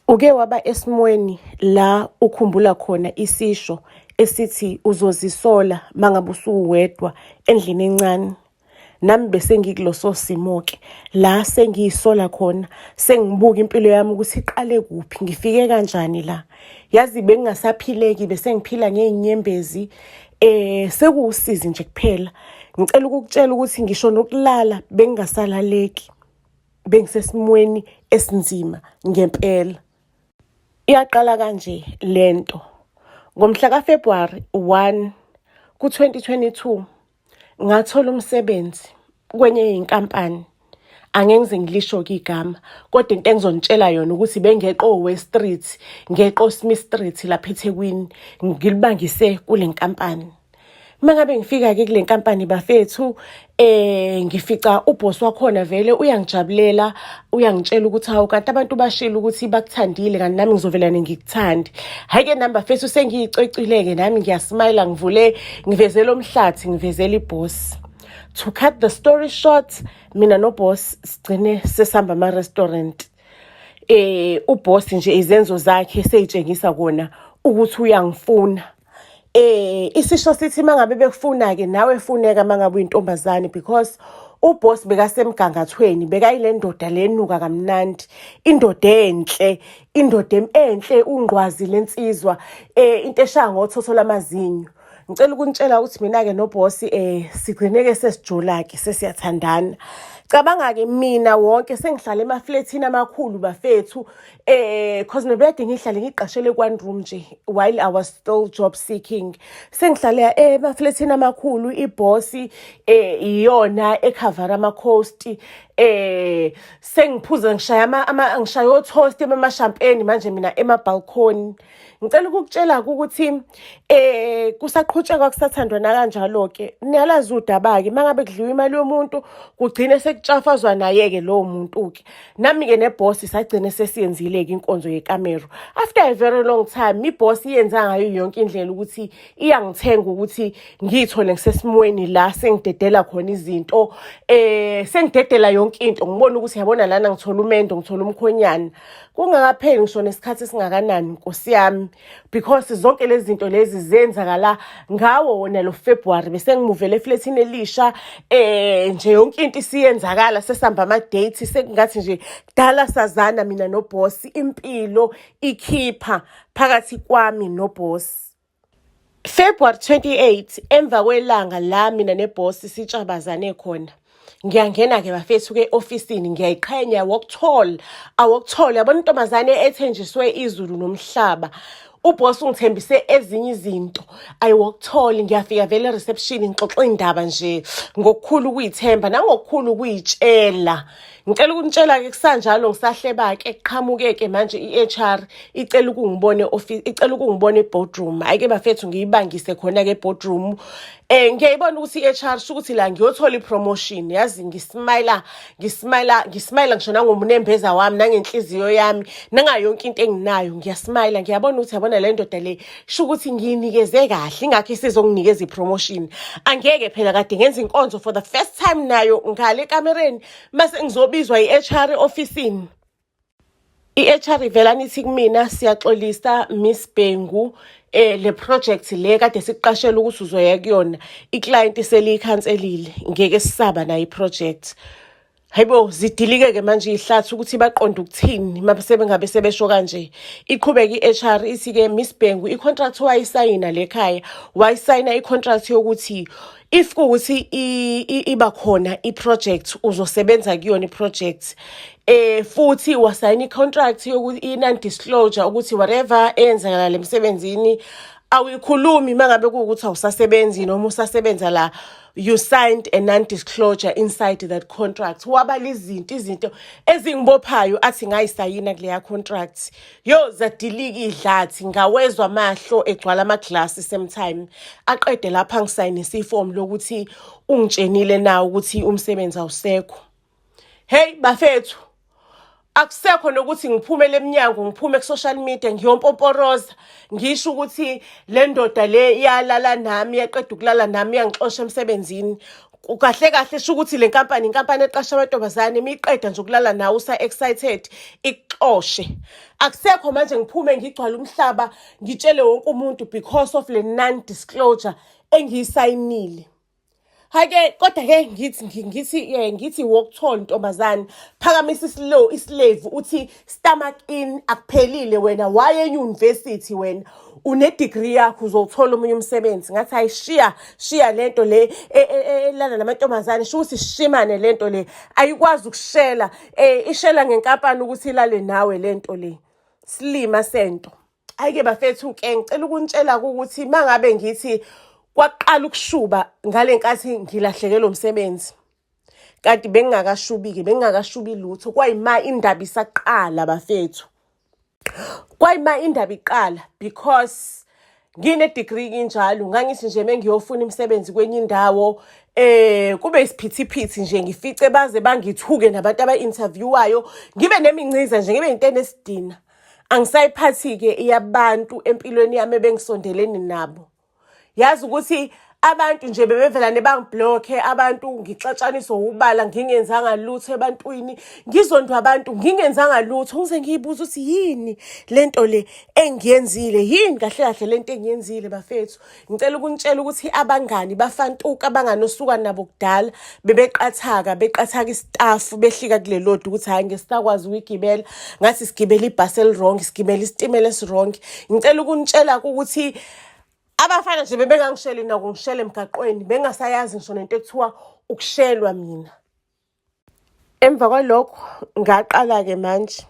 Uke waba esimweni la ukhumbula khona isisho esithi uzozisola mangabe usuwedwa endlini encane. Nami bese ngikuloso simo-ke la sengiyisola khona, sengibuka impilo yami ukuthi iqale kuphi, ngifike kanjani la. Yazi bengingasaphileki, bese ngiphila ngey'nyembezi, sekuwusizi nje kuphela. Ngicela ukukutshela ukuthi ngisho nokulala bengingasalaleki, bengisesimweni esinzima ngempela. Iyaqala kanje lento. Ngomhla kaFebruary 1 ku-2022 ngathola umsebenzi kwenye inkampani. Angeke ngize ngilisho-ke igama, kodwa into engizonitshela yona ukuthi bengeqo West Street, ngeqo Smith Street lapha eThekwini, ngilibangise kule nkampani. Mangabe ngifika-ke kule nkampani bafethu, ngifica uboss wakhona vele uyangijabulela, uyangitshela ukuthi hawu kanti abantu bashilo ukuthi bakuthandile kanti nami ngizovelane ngikuthande. Hhayi-ke nami bafethu sengiyicwecwile-ke nami ngiyasmayila, ngivezela omhlathi, ngivezela iboss. To cut the story short, mina noboss sigcine sesihamba ama-restaurant. Uboss nje izenzo zakhe seyitshengisa kona ukuthi uyangifuna. Isisho sithi mangabe bekufuna-ke nawe funeka mangabe uyintombazane, because uboss bekasemgangathweni, bekayile ndoda lenuka kamnandi, indoda enhle, indoda enhle, ungqwazi lensizwa, into eshaya ngothotho lamazinyo. Ngicela ukunitshela ukuthi mina-ke noboss sigcine-ke sesijula-ke sesiyathandana. Cabanga-ke mina wonke sengihlala emafletini amakhulu bafethu, cause nebede ngihlale ngiqashele one room nje while I was still job seeking. Sengihlale emafletini amakhulu, ibossi iyona ekhavara ama-coast. Sengiphuza ngishaya o-toast ema-champagne manje mina ema-balcony. Ngicela ukukutshela-ke ukuthi kusaqhutshekwa kusathandwa nakanjalo-ke. Niyalazi udaba-ke mangabe kudliwa imali yomuntu kugcine sekutshafazwa naye-ke lowo muntu-ke. Nami-ke nebossi sagcine sesiyenzile-ke inkonzo yekamero. After a very long time, ibossi iyenza ngayo yonke indlela ukuthi iyangithenga ukuthi ngiyithole ngisesimweni la sengidedela khona izinto. Sengidedela yonke into, ngibona ukuthi yabona lana ngithola umendo, ngithola umkhonyana. Kungakapheli ngisho nesikhathi esingakanani Nkosi yami, because zonke lezi zinto lezi zenzakala ngawo wona lo February. Bese ngimuvele efletini elisha, nje yonke into isiyenzakala, sesihamba ama-date, sekungathi nje kudala sazana mina noboss, impilo ikhipha phakathi kwami noboss. February 28 emva kwelanga la mina neboss sitshabazane khona, ngiyangena-ke bafethu-ke ofisini, ngiyayiqhenya awokuthola yabona intombazane ethenjiswe izulu nomhlaba. Uboss ungithembise ezinye izinto, ayiwokuthola. Ngiyafika vele e-reception ngixoxa indaba nje ngokukhulu ukuyithemba nangokukhulu ukuyitshela. Ngicela ukunitshela-ke kusanjalo ngisahleba-ke kuqhamuke-ke manje i-HR icela ukungibona e-boardroom. Hhayi-ke bafethu ngiyibangise khona-ke e-boardroom. Ngiyayibona ukuthi i-HR sho ukuthi la ngiyothola i-promotion. Yazi ngismayila ngisho nangomunembeza wami nangenhliziyo yami nangayonke into enginayo ngiyasmayila. Ngiyabona ukuthi yabona le ndoda le sho ukuthi ngiyinikeze kahle, ingakho isizonginikeza i-promotion. Angeke phela kade ngenza inkonzo for the first time nayo ngale ekamereni mase ngizobizwa i-HR ofisini. I-HR ivela nithi kumina, siyaxolisa Miss Bhengu, le project le kade sikuqashela ukuthi uzoya kuyona iclient seliyikhanselile, ngeke sisaba nayo i-project. Hayibo, zidilike-ke manje ihlathi ukuthi baqonde ukuthini mase bengabe sebesho kanje. Iqhubeka i-HR ithi-ke Miss Bhengu i-contract wayisayina lekhaya, wayisayina i-contract yokuthi if kuwuthi iba khona i-project uzosebenza kuyona i-project. Futhi wasayina i-contract yokuthi i-non-disclosure ukuthi whatever eyenzakala emsebenzini awuyikhulumi mangabe kuwukuthi awusasebenzi noma usasebenza la. You signed a non-disclosure inside that contract. Wabala izinto ezingibophayo athi ngayisayina kuleya contract. Yo zadilika idlathi, ngawezwa amahlo egcwala amaglasi sometime. Aqede lapha ngisayinisa iform lokuthi ungitshenile na ukuthi umsebenzi awusekho. Hey bafethu, akusekho nokuthi ngiphumele eminyango, ngiphume ku-social media ngiyompoporoza ngisho ukuthi le ndoda le iyalala nami, yaqeda ukulala nami, yangixosha emsebenzini. kahle kahle sho ukuthi le nkampani inkampani eqasha amantombazane imiqeda nje ukulala nawe usa excited ikuxoshe. Akusekho manje ngiphume ngigcwala umhlaba ngitshele wonke umuntu because of le non disclosure engiyisayinile. Hake kodwa ke ngithi walk tall ntombazane, phakamisa islave uthi stomach in akuphelile wena waye university wena une degree yakho uzothola umunye umsebenzi. Ngathi ayishiya lento le elana namantombazane sho ukuthi shimane lento le ayikwazi ukushela ishela ngenkampani ukuthi ilale nawe lento le silima sento. Ayike bafethu ke ngicela ukunitshela ukuthi mangabe ngithi kwaqala ukushuba ngalenkathi ngilahlekelwe umsebenzi kanti bengingakashubi lutho kwayima indaba isaqala bafethu. Kwayima indaba iqala because ngine degree kinjalo ngangithi nje mengiyofuna imisebenzi kwenye indawo kube isiphithiphithi nje ngifice baze bangithuke nabantu aba-interviewayo ngibe neminciza nje ngibe into enesidina. Angisayiphathi ke iyabantu empilweni yami bengisondelene nabo. Yazi ukuthi abantu nje bebevelane bangiblokhe, abantu ngixatshaniswa ubala ngingenzanga lutho ebantwini, ngizondwa abantu ngingenzanga lutho. Ngize ngiyibuza ukuthi yini lento le engiyenzile, yini kahle kahle lento engiyenzile bafethu. Ngicela ukunitshela ukuthi abangani bafantuka abanganosuka nabo kudala beqathaka istaff behlika kulelodwa ukuthi hayi ngesakwazi ukugibela ngathi sigibela ibhasi elirong, sigibela isitimela esirong. Ngicela ukunitshela ukuthi abafana nje bebengangisheli nakungishela emgaqweni bengasayazi ngisho nento ekuthiwa ukushelwa mina. Emva kwalokho ngaqala ke manje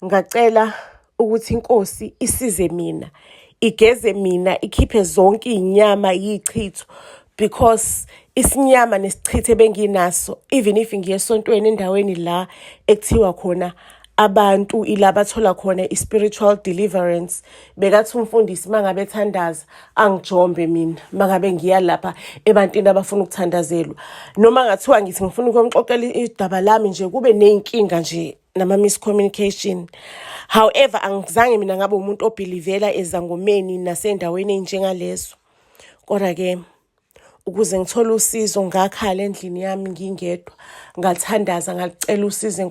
ngacela ukuthi inkosi isize mina, igeze mina, ikhiphe zonke izinyama yichitho because isinyama nesichithe benginaso even if ngiyesontweni endaweni la ekuthiwa khona abantu ilabathola khona i-spiritual deliverance. Bekathi umfundisi mangabe ethandaza angijombe mina mangabe ngiya lapha ebantwini abafuna ukuthandazelwa, noma ngathiwa ngithi ngifuna ukumxoxela idaba lami nje kube nenkinga nje nama miscommunication. However angizange mina ngabe umuntu obelivela ezangomeni nasendaweni enjengalezo. Kodwa ke ukuze ngithole usizo ngakhala endlini yami ngingedwa, ngathandaza ngalicela usizo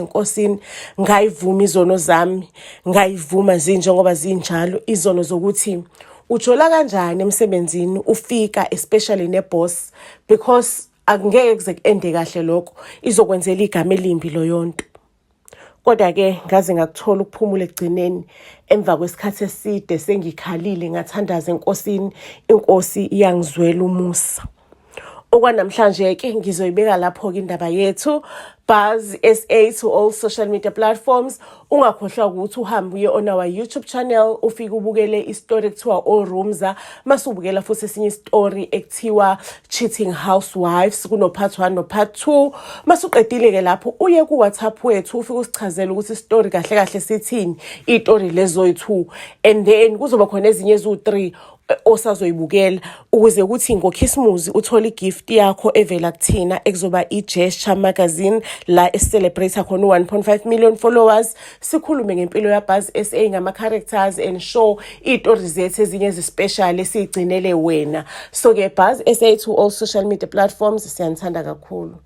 enkosini, ngayivuma izono zami, ngayivuma njengoba zinjalo izono zokuthi ujola kanjani emsebenzini ufika especially neboss because akungeke kuze kuende kahle lokho, izokwenzela igama elimbi lo yonto. Kodwa ke ngaze ngakuthola ukuphumula egcineni emva kwesikhathi eside sengikhalile ngathandaza enkosini, inkosi iyangizwela umusa. Okwanamhlanje ke ngizoyibeka lapho ke indaba yethu Buzz SA to all social media platforms. Ungakhohlwa ukuthi uhambe uye on our YouTube channel ufike ubukele istory ekuthiwa Orumza, masubukela futhi esinye istory ekuthiwa Cheating Housewives, kuno part 1 no part 2. Masuqedile ke lapho uye ku WhatsApp wethu ufike usichazela ukuthi istory kahle kahle sithini, istory lezo yi2 and then kuzoba khona ezinye ezu3 osazoyibukela ukuze ukuthi ngoKhisimusi uthole igift yakho evela kuthina ekuzoba iGesture magazine la esicelebrate khona 1.5 million followers. Sikhulume ngempilo ya Buzz SA ngama characters and show istories zethu ezinye ezespecial esizigcinele wena. So ke Buzz SA to all social media platforms, siyanthanda kakhulu.